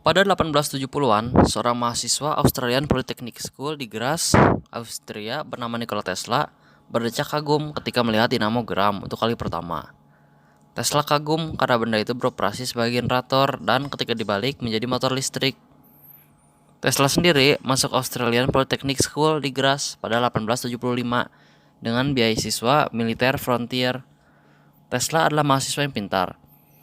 Pada 1870-an, seorang mahasiswa Australian Polytechnic School di Graz, Austria bernama Nikola Tesla berdecak kagum ketika melihat dinamogram untuk kali pertama. Tesla kagum karena benda itu beroperasi sebagai generator dan ketika dibalik menjadi motor listrik. Tesla sendiri masuk Australian Polytechnic School di Graz pada 1875 dengan beasiswa militer frontier. Tesla adalah mahasiswa yang pintar.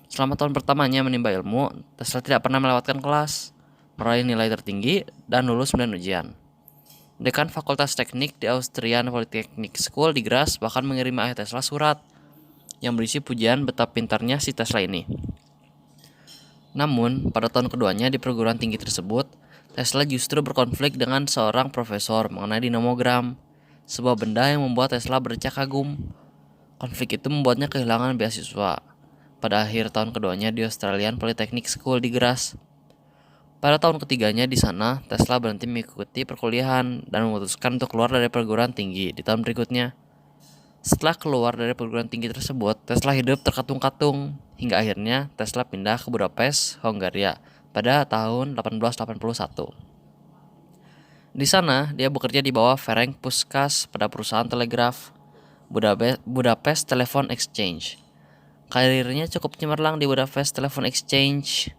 Selama tahun pertamanya menimba ilmu, Tesla tidak pernah melewatkan kelas, meraih nilai tertinggi, dan lulus 9 ujian. Dekan Fakultas Teknik di Austrian Polytechnic School di Graz bahkan mengirim ayah Tesla surat yang berisi pujian betapa pintarnya si Tesla ini. Namun, pada tahun keduanya di perguruan tinggi tersebut, Tesla justru berkonflik dengan seorang profesor mengenai dinamogram, sebuah benda yang membuat Tesla berdecak kagum. Konflik itu membuatnya kehilangan beasiswa pada akhir tahun keduanya di Australian Polytechnic School di Graz. Pada tahun ketiganya di sana, Tesla berhenti mengikuti perkuliahan dan memutuskan untuk keluar dari perguruan tinggi di tahun berikutnya. Setelah keluar dari perguruan tinggi tersebut, Tesla hidup terkatung-katung hingga akhirnya Tesla pindah ke Budapest, Hongaria pada tahun 1881. Di sana, dia bekerja di bawah Ferenc Puskás pada perusahaan telegraf Budapest Telephone Exchange. Karirnya cukup cemerlang di Budapest Telephone Exchange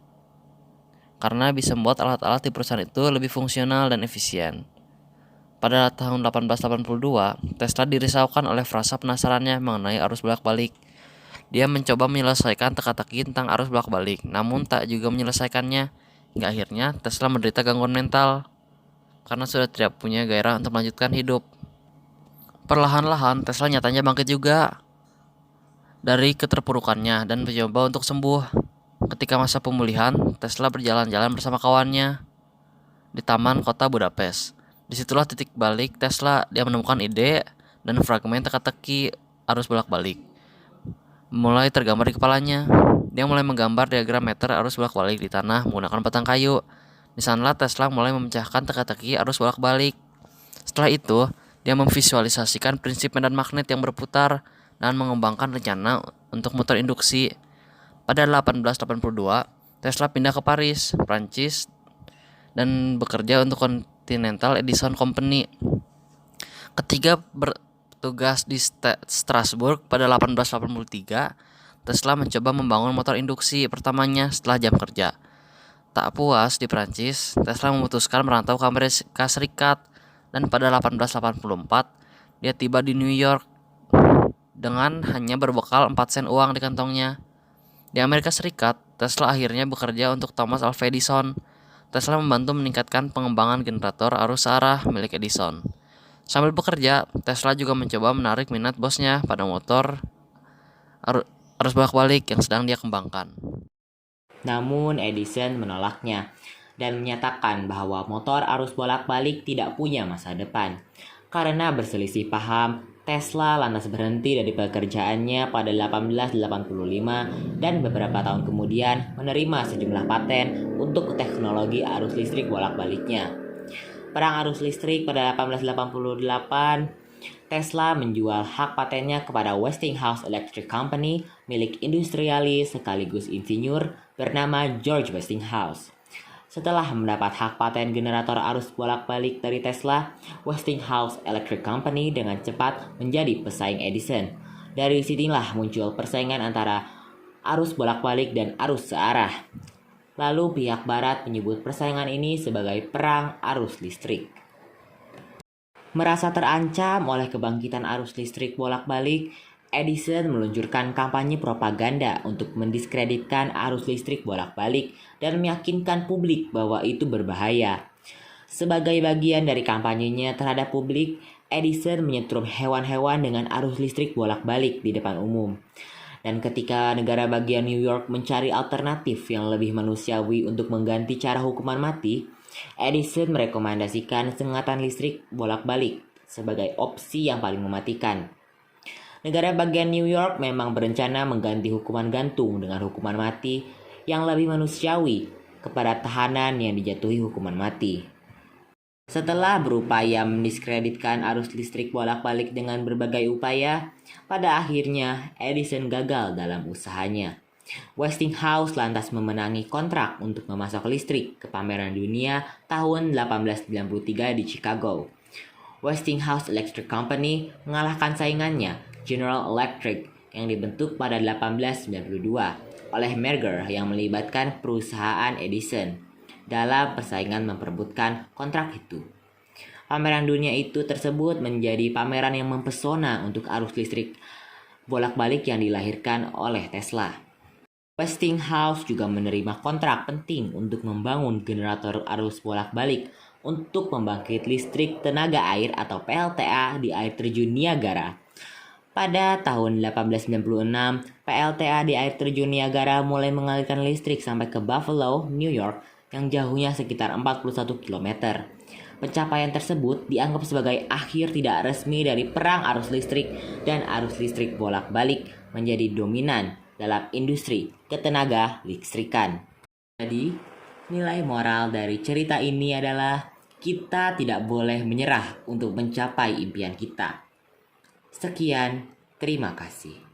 karena bisa membuat alat-alat di perusahaan itu lebih fungsional dan efisien. Pada tahun 1882, Tesla dirisaukan oleh frasa penasarannya mengenai arus bolak-balik. Dia mencoba menyelesaikan teka-teki tentang arus bolak-balik, namun tak juga menyelesaikannya. Hingga akhirnya Tesla menderita gangguan mental karena sudah tidak punya gairah untuk melanjutkan hidup. Perlahan-lahan Tesla nyatanya bangkit juga dari keterpurukannya dan mencoba untuk sembuh. Ketika masa pemulihan, Tesla berjalan-jalan bersama kawannya di taman kota Budapest. Disitulah titik balik Tesla. Dia menemukan ide dan fragmen teka-teki arus bolak-balik mulai tergambar di kepalanya. Dia mulai menggambar diagram meter arus bolak-balik di tanah menggunakan batang kayu. Di sanalah Tesla mulai memecahkan teka-teki arus bolak-balik. Setelah itu, dia memvisualisasikan prinsip medan magnet yang berputar dan mengembangkan rencana untuk motor induksi. Pada 1882, Tesla pindah ke Paris, Prancis, dan bekerja untuk Continental Edison Company. Ketika bertugas di Strasbourg pada 1883, Tesla mencoba membangun motor induksi pertamanya setelah jam kerja. Tak puas di Prancis, Tesla memutuskan merantau ke Amerika Serikat dan pada 1884 dia tiba di New York dengan hanya berbekal 4 sen uang di kantongnya. Di Amerika Serikat, Tesla akhirnya bekerja untuk Thomas Alva Edison. Tesla membantu meningkatkan pengembangan generator arus searah milik Edison. Sambil bekerja, Tesla juga mencoba menarik minat bosnya pada motor arus bolak-balik yang sedang dia kembangkan. Namun Edison menolaknya dan menyatakan bahwa motor arus bolak-balik tidak punya masa depan. Karena berselisih paham, Tesla lantas berhenti dari pekerjaannya pada 1885 dan beberapa tahun kemudian menerima sejumlah paten untuk teknologi arus listrik bolak-baliknya. Perang arus listrik pada 1888, Tesla menjual hak patennya kepada Westinghouse Electric Company milik industrialis sekaligus insinyur bernama George Westinghouse. Setelah mendapat hak paten generator arus bolak-balik dari Tesla, Westinghouse Electric Company dengan cepat menjadi pesaing Edison. Dari sinilah muncul persaingan antara arus bolak-balik dan arus searah. Lalu pihak barat menyebut persaingan ini sebagai perang arus listrik. Merasa terancam oleh kebangkitan arus listrik bolak-balik, Edison meluncurkan kampanye propaganda untuk mendiskreditkan arus listrik bolak-balik dan meyakinkan publik bahwa itu berbahaya. Sebagai bagian dari kampanyenya terhadap publik, Edison menyetrum hewan-hewan dengan arus listrik bolak-balik di depan umum. Dan ketika negara bagian New York mencari alternatif yang lebih manusiawi untuk mengganti cara hukuman mati, Edison merekomendasikan sengatan listrik bolak-balik sebagai opsi yang paling mematikan. Negara bagian New York memang berencana mengganti hukuman gantung dengan hukuman mati yang lebih manusiawi kepada tahanan yang dijatuhi hukuman mati. Setelah berupaya mendiskreditkan arus listrik bolak-balik dengan berbagai upaya, pada akhirnya Edison gagal dalam usahanya. Westinghouse lantas memenangi kontrak untuk memasok listrik ke pameran dunia tahun 1893 di Chicago. Westinghouse Electric Company mengalahkan saingannya, General Electric, yang dibentuk pada 1892 oleh merger yang melibatkan perusahaan Edison dalam persaingan memperebutkan kontrak itu. Pameran dunia itu tersebut menjadi pameran yang mempesona untuk arus listrik bolak-balik yang dilahirkan oleh Tesla. Westinghouse juga menerima kontrak penting untuk membangun generator arus bolak-balik untuk membangkit listrik tenaga air atau PLTA di air terjun Niagara. Pada tahun 1896, PLTA di air terjun Niagara mulai mengalirkan listrik sampai ke Buffalo, New York, yang jauhnya sekitar 41 km. Pencapaian tersebut dianggap sebagai akhir tidak resmi dari perang arus listrik, dan arus listrik bolak-balik menjadi dominan dalam industri ketenaga listrikan. Jadi, nilai moral dari cerita ini adalah kita tidak boleh menyerah untuk mencapai impian kita. Sekian, terima kasih.